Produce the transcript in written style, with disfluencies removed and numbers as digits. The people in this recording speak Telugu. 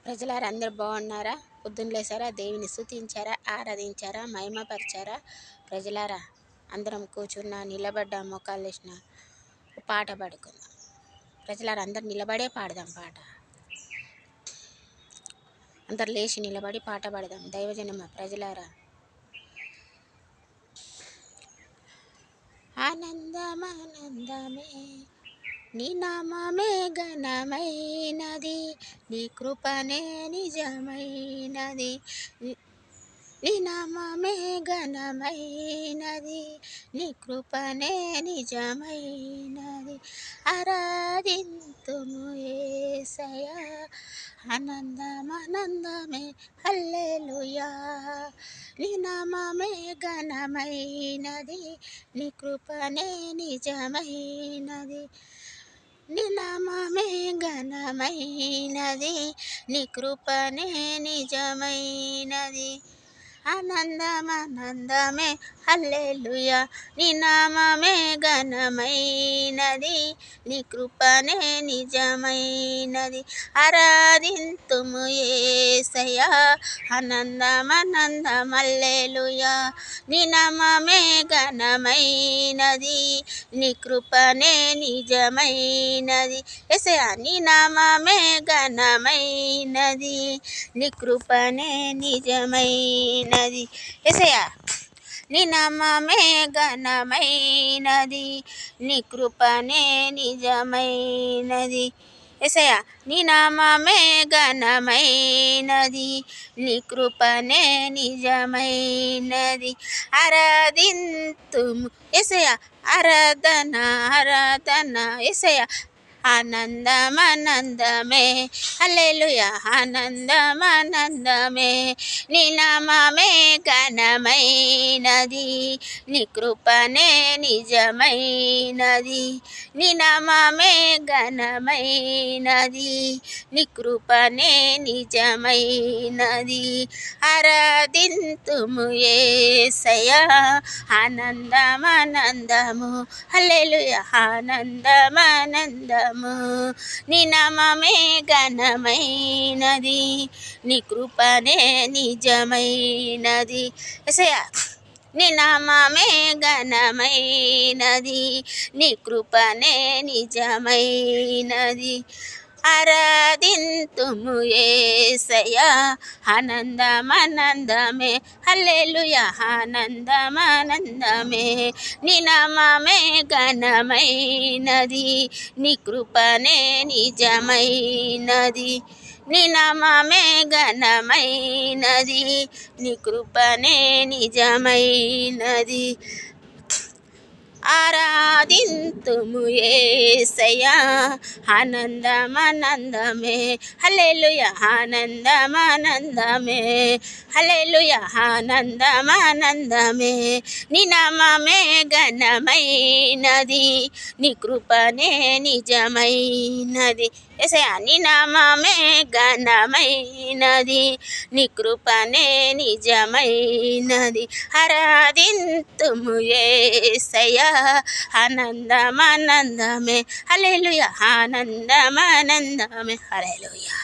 ప్రజలారా అందరూ బాగున్నారా? పొద్దున్న లేసారా? దేవుని స్తుతించారా? ఆరాధించారా? మహిమపరిచారా? ప్రజలారా అందరం కూర్చున్నా, నిలబడ్డా, మోకాళ్ళు వేసిన పాట పాడుకుందాం. ప్రజలారా అందరు నిలబడే పాడదాం పాట. అందరు లేచి నిలబడి పాట పాడదాం. దైవజనమ ప్రజలారా, ఆనందమానందమే నీ నామమే ఘనమైనది, నీ కృపనే నిజమైనది. నీ నామమే ఘనమైనది, నీ కృపనే నిజమైనది. ఆరాధింతుము యేసయ్యా, ఆనందమానందమే హల్లెలూయా. నీ నామమే ఘనమైనది, నీ కృపనే నిజమైనది. నీ నామమే ఘనమైనది, నీ కృపనే నిజమైనది. ఆనందమానందమే హల్లెలూయా. నీ నామమే ఘనమైనది, నీ కృపనే నిజమైనది. ఆరాధింతుము యేసయ్యా, ఆనందమానందం హల్లెలూయా. నీ నామమే ఘనమైనది, నీ కృపనే నిజమైనది. యేసయ్యా నీ నామమే ఘనమైనది, నీ కృపనే నిజమైనది. యేసయ్యా నీ నామమే ఘనమైనది, నీ కృపనే నిజమైనది. యేసయ్యా నీ నామమే ఘనమైనది, నీ కృపనే నిజమైనది. ఆరాధింతుము యేసయ్యా, ఆరాధన ఆరాధన యేసయ్యా. ఆనందమానందమే హల్లెలూయా, ఆనందమానందమే. నీ నామమే ఘనమైనది, నీ కృపనే నిజమైనది. నీ నామమే ఘనమైనది, నీ కృపనే నిజమైనది. ఆరాధింతుము యేసయ్యా, ఆనందమానందము హల్లెలూయా, ఆనందమానందము. నీ నామమే ఘనమైనది, నీ కృపనే నిజమైనది. యేసయ్యా నీ నామమే ఘనమైనది, నీ కృపనే నిజమైనది. ఆరాధింతుము యేసయ్యా, ఆనందమానందమే హల్లెలూయా, ఆనందమానందమే. నీ నామమే ఘనమైనది, నీ కృపనే నిజమైనది. నీ నామమే ఘనమైనది, నీ కృపనే నిజమైనది. ఆరాధింతుము యేసయ్యా, ఆనందమానందమే హల్లెలూయా, ఆనందమానందమే హల్లెలూయా, ఆనందమానందమే. నీ నామమే ఘనమైనది, నీ కృపనే నిజమైనది. యేసయ్యా నీ నామమే ఘనమైనది, నీ కృపనే నిజమైనది. ఆరాధింతుము యేసయ్యా, ఆనందమానందమే హల్లెలూయా, ఆనందమానందమే హల్లెలూయా.